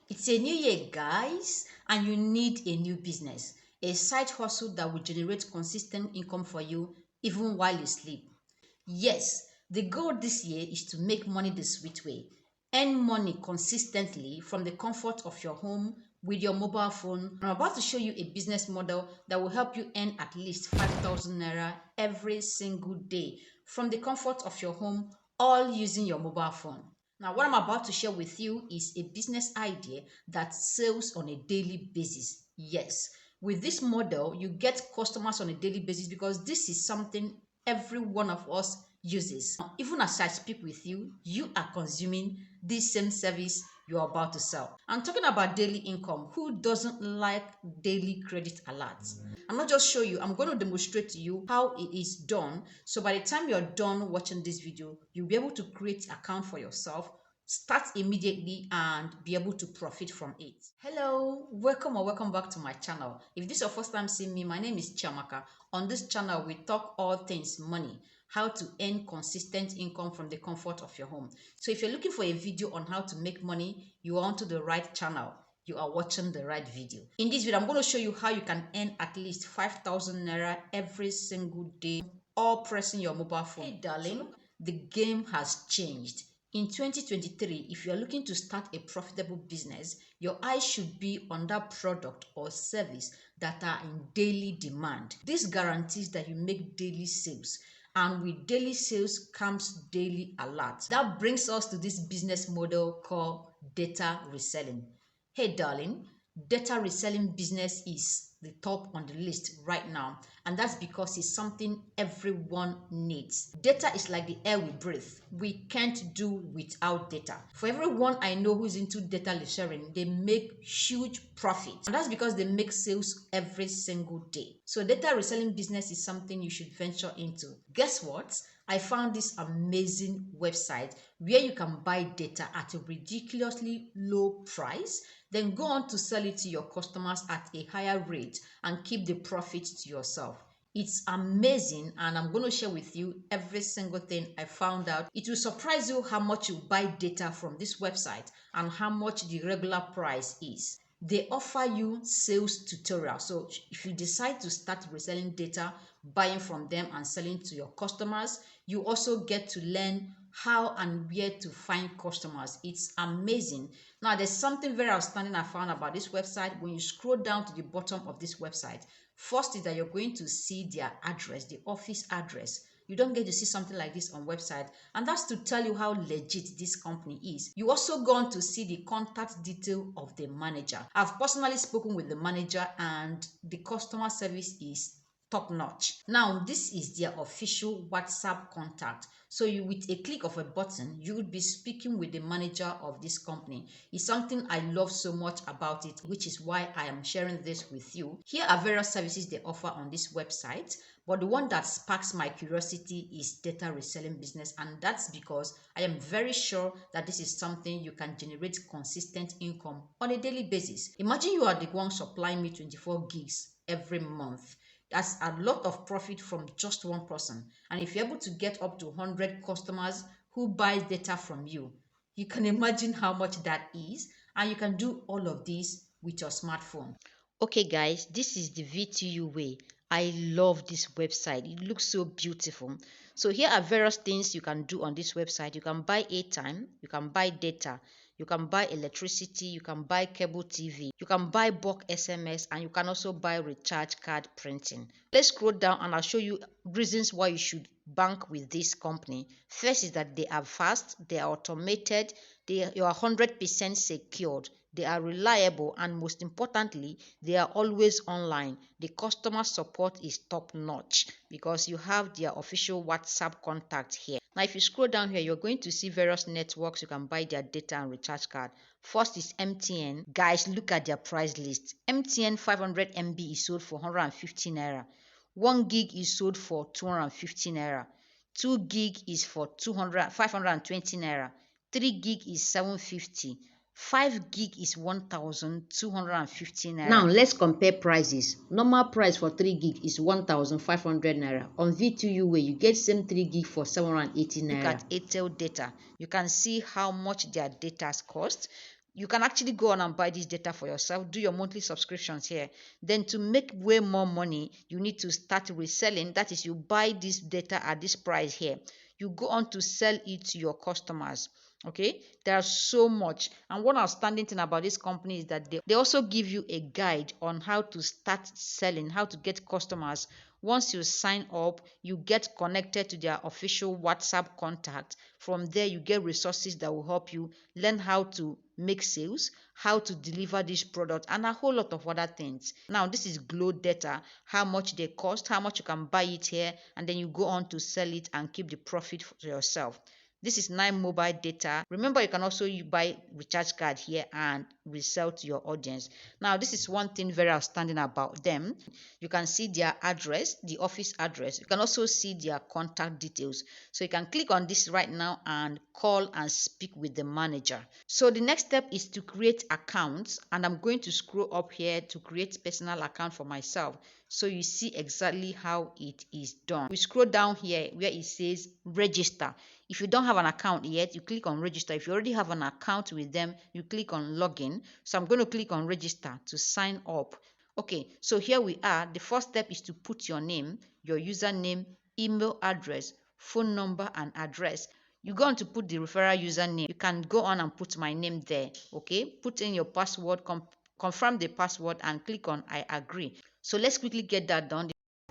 It's a new year, guys, and you need a new business, a side hustle that will generate consistent income for you even while you sleep. Yes, the goal this year is to make money the sweet way. Earn money consistently from the comfort of your home with your mobile phone. I'm about to show you a business model that will help you earn at least 5,000 naira every single day from the comfort of your home, all using your mobile phone. Now, what I'm about to share with you is a business idea that sells on a daily basis. Yes, with this model, you get customers on a daily basis because this is something every one of us uses. Even as I speak with you, you are consuming this same service you're about to sell. I'm talking about daily income. Who doesn't like daily credit alerts? I'm not just show you, I'm going to demonstrate to you how it is done. So by the time you're done watching this video, you'll be able to create an account for yourself, start immediately, and be able to profit from it. Hello, welcome or welcome back to my channel. If this is your first time seeing me, my name is Chiamaka. On this channel, we talk all things money, how to earn consistent income from the comfort of your home. So if you're looking for a video on how to make money, you are onto the right channel. You are watching the right video. In this video, I'm going to show you how you can earn at least 5,000 naira every single day, all pressing your mobile phone. Hey, darling, the game has changed. In 2023, if you're looking to start a profitable business, your eyes should be on that product or service that are in daily demand. This guarantees that you make daily sales. And with daily sales comes daily alerts. That brings us to this business model called data reselling. Hey, darling, data reselling business is the top on the list right now, and that's because it's something everyone needs. Data is like the air we breathe. We can't do without data. For everyone I know who's into data sharing, they make huge profits, and that's because they make sales every single day. So data reselling business is something you should venture into. Guess what? I found this amazing website where you can buy data at a ridiculously low price, then go on to sell it to your customers at a higher rate and keep the profit to yourself. It's amazing, and I'm going to share with you every single thing I found out. It will surprise you how much you buy data from this website and how much the regular price is. They offer you sales tutorials. So if you decide to start reselling data, buying from them and selling to your customers, you also get to learn how and where to find customers. It's amazing. Now, there's something very outstanding I found about this website. When you scroll down to the bottom of this website, first is that you're going to see their address, the office address. You don't get to see something like this on website, and that's to tell you how legit this company is. You also go on to see the contact detail of the manager. I've personally spoken with the manager, and the customer service is top notch. Now, this is their official WhatsApp contact. So you, with a click of a button, you would be speaking with the manager of this company. It's something I love so much about it, which is why I am sharing this with you. Here are various services they offer on this website, but the one that sparks my curiosity is data reselling business, and that's because I am very sure that this is something you can generate consistent income on a daily basis. Imagine you are the one supplying me 24 gigs every month. That's a lot of profit from just one person. And if you're able to get up to 100 customers who buy data from you, you can imagine how much that is. And you can do all of this with your smartphone. Okay, guys, this is the VTU way. I love this website. It looks so beautiful. So here are various things you can do on this website. You can buy airtime, you can buy data, you can buy electricity, you can buy cable TV, you can buy bulk SMS, and you can also buy recharge card printing. Let's scroll down and I'll show you reasons why you should bank with this company. First is that they are fast, they are automated, you are 100% secured, they are reliable, and most importantly, they are always online. The customer support is top notch because you have their official WhatsApp contact here. Now, if you scroll down here, you're going to see various networks you can buy their data and recharge card. First is MTN. Guys, look at their price list. MTN 500 MB is sold for 150 naira. 1 gig is sold for 250 naira. 2 gig is for 520 naira. 3 gig is 750. 5 gig is 1,250 naira. Now let's compare prices. Normal price for 3 gig is 1,500 naira. On V2U way, you get same 3 gig for 780 naira. Look at Airtel data. You can see how much their data cost. You can actually go on and buy this data for yourself, do your monthly subscriptions here. Then to make way more money, you need to start reselling. That is, you buy this data at this price here. You go on to sell it to your customers. Okay, there's so much. And one outstanding thing about this company is that they also give you a guide on how to start selling, how to get customers. Once you sign up, you get connected to their official WhatsApp contact. From there, you get resources that will help you learn how to make sales, how to deliver this product, and a whole lot of other things. Now, this is Glow data, how much they cost, how much you can buy it here, and then you go on to sell it and keep the profit for yourself. This is 9 mobile data. Remember, you can also buy recharge card here and resell to your audience. Now, this is one thing very outstanding about them. You can see their address, the office address. You can also see their contact details. So you can click on this right now and call and speak with the manager. So the next step is to create accounts, and I'm going to scroll up here to create personal account for myself. So you see exactly how it is done. We scroll down here where it says register. If you don't have an account yet, you click on register. If you already have an account with them, you click on login. So I'm going to click on register to sign up. Okay, so here we are. The first step is to put your name, your username, email address, phone number, and address. You're going to put the referral username. You can go on and put my name there. Okay, put in your password, confirm the password, and click on I agree. So let's quickly get that done.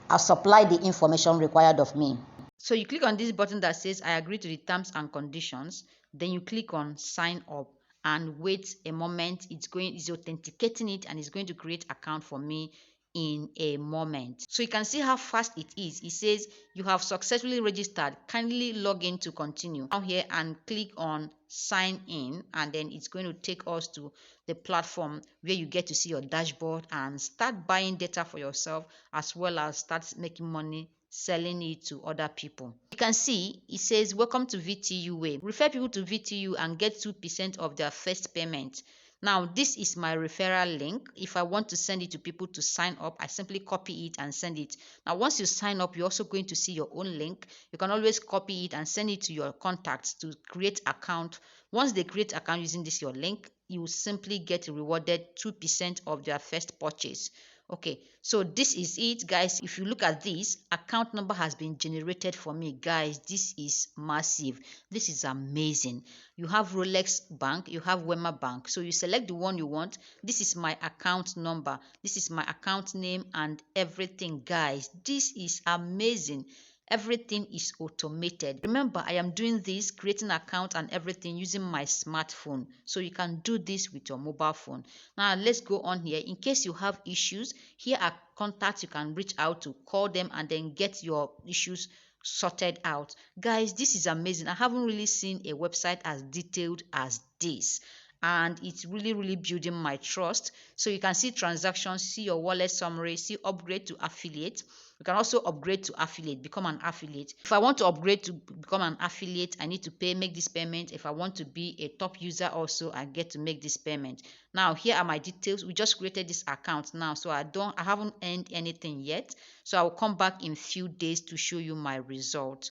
I'll supply the information required of me. So you click on this button that says I agree to the terms and conditions. Then you click on sign up and wait a moment. It's authenticating it, and it's going to create account for me in a moment. So you can see how fast it is. It says you have successfully registered. Kindly log in to continue. Now here and click on sign in, and then it's going to take us to the platform where you get to see your dashboard and start buying data for yourself, as well as start making money selling it to other people. You can see it says welcome to VTU way. Refer people to VTU and get 2% of their first payment. Now, this is my referral link. If I want to send it to people to sign up, I simply copy it and send it. Now, once you sign up, you're also going to see your own link. You can always copy it and send it to your contacts to create account. Once they create account using this your link, you will simply get rewarded 2% of their first purchase. Okay, so this is it, guys. If you look at this, account number has been generated for me, guys. This is massive. This is amazing. You have Rolex Bank, you have Wema Bank. So you select the one you want. This is my account number. This is my account name and everything, guys. This is amazing. Everything is automated. Remember, I am doing this, creating account and everything using my smartphone. So you can do this with your mobile phone. Now let's go on here. In case you have issues, here are contacts you can reach out to, call them, and then get your issues sorted out. Guys, this is amazing. I haven't really seen a website as detailed as this, and it's really building my trust. So you can see transactions, see your wallet summary, see upgrade to affiliate. You can also upgrade to affiliate, become an affiliate. If I want to upgrade to become an affiliate, I need to make this payment. If I want to be a top user also, I get to make this payment. Now here are my details. We just created this account now, so I haven't earned anything yet. So I will come back in few days to show you my result.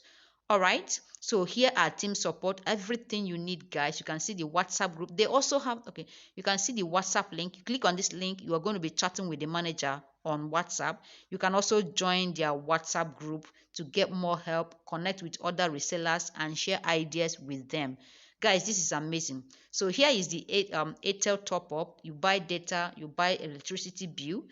All right, so here are team support, everything you need, guys. You can see the WhatsApp group. They also have, okay, you can see the WhatsApp link. You click on this link, you are going to be chatting with the manager on WhatsApp. You can also join their WhatsApp group to get more help, connect with other resellers, and share ideas with them. Guys, this is amazing. So here is the Airtel top up. You buy data, you buy electricity bill,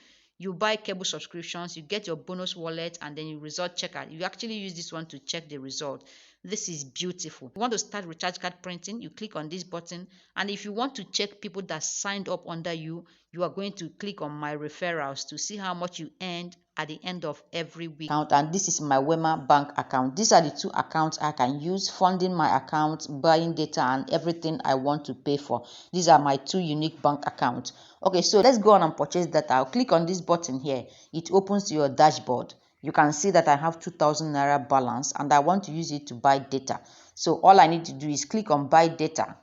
you buy cable subscriptions, you get your bonus wallet, and then you result checker. You actually use this one to check the result. This is beautiful. If you want to start recharge card printing, you click on this button, and if you want to check people that signed up under you, you are going to click on my referrals to see how much you earned at the end of every week. And this is my Wema bank account. These are the two accounts I can use, funding my account, buying data, and everything I want to pay for. These are my two unique bank accounts. Okay, so let's go on and purchase data. I'll click on this button here. It opens your dashboard. You can see that I have 2,000 Naira balance and I want to use it to buy data. So all I need to do is click on buy data.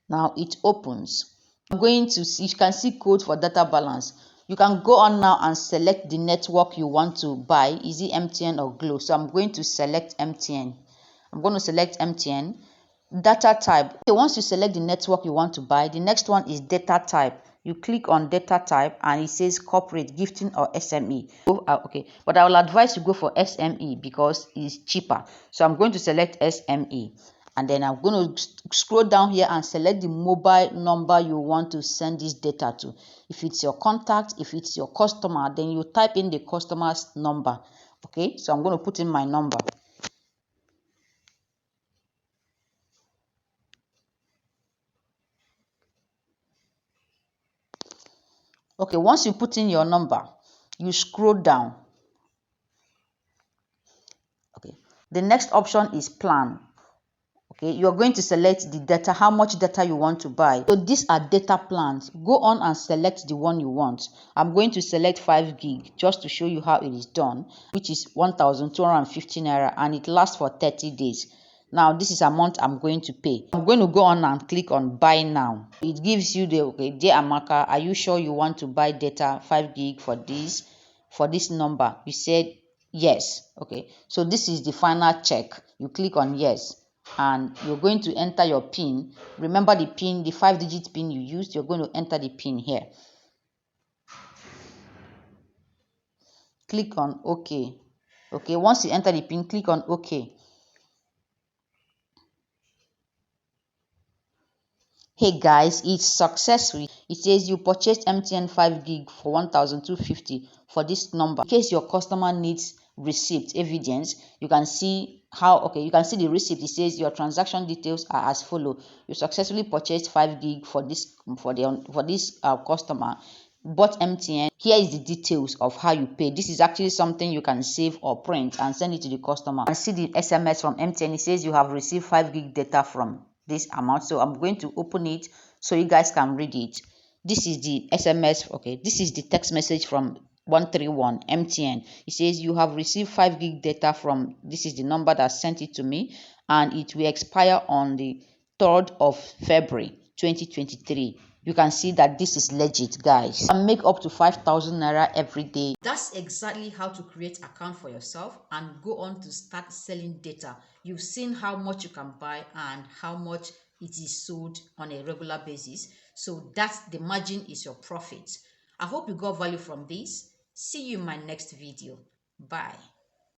Now it opens. I'm going to see, you can see code for data balance. You can go on now and select the network you want to buy. Is it MTN or Glo? So I'm going to select MTN. I'm going to select MTN. data type. Okay, once you select the network you want to buy, the next one is data type. You click on data type and it says corporate, gifting, or SME. Okay, but I will advise you go for SME because it's cheaper. So I'm going to select SME, and then I'm going to scroll down here and select the mobile number you want to send this data to. If it's your contact, if it's your customer, then you type in the customer's number. Okay, so I'm going to put in my number. Okay, once you put in your number, you scroll down. Okay, the next option is plan. Okay, you're going to select the data, how much data you want to buy. So these are data plans. Go on and select the one you want. I'm going to select 5 gig just to show you how it is done, which is 1,250 naira, and it lasts for 30 days. Now this is amount I'm going to pay. I'm going to go on and click on buy now. It gives you the, okay, dear Amaka, are you sure you want to buy data 5 gig for this number? You said yes. Okay, so this is the final check. You click on yes, and you're going to enter your pin. Remember the pin, the 5-digit pin you used. You're going to enter the pin here. Click on OK. Okay, once you enter the pin, click on OK. Hey guys, it's successful. It says you purchased MTN 5 gig for 1,250 for this number. In case your customer needs receipt evidence, you can see you can see the receipt. It says your transaction details are as follow. You successfully purchased 5 gig for this customer, bought MTN. Here is the details of how you pay. This is actually something you can save or print and send it to the customer. And see the SMS from MTN. It says you have received 5 gig data from this amount. So I'm going to open it so you guys can read it. This is the SMS. Okay, this is the text message from 131 MTN. It says you have received 5 gig data from, this is the number that sent it to me, and it will expire on the 3rd of February 2023. You can see that this is legit, guys. And make up to 5,000 naira every day. That's exactly how to create account for yourself and go on to start selling data. You've seen how much you can buy and how much it is sold on a regular basis. So that's the margin is your profit. I hope you got value from this. See you in my next video. Bye.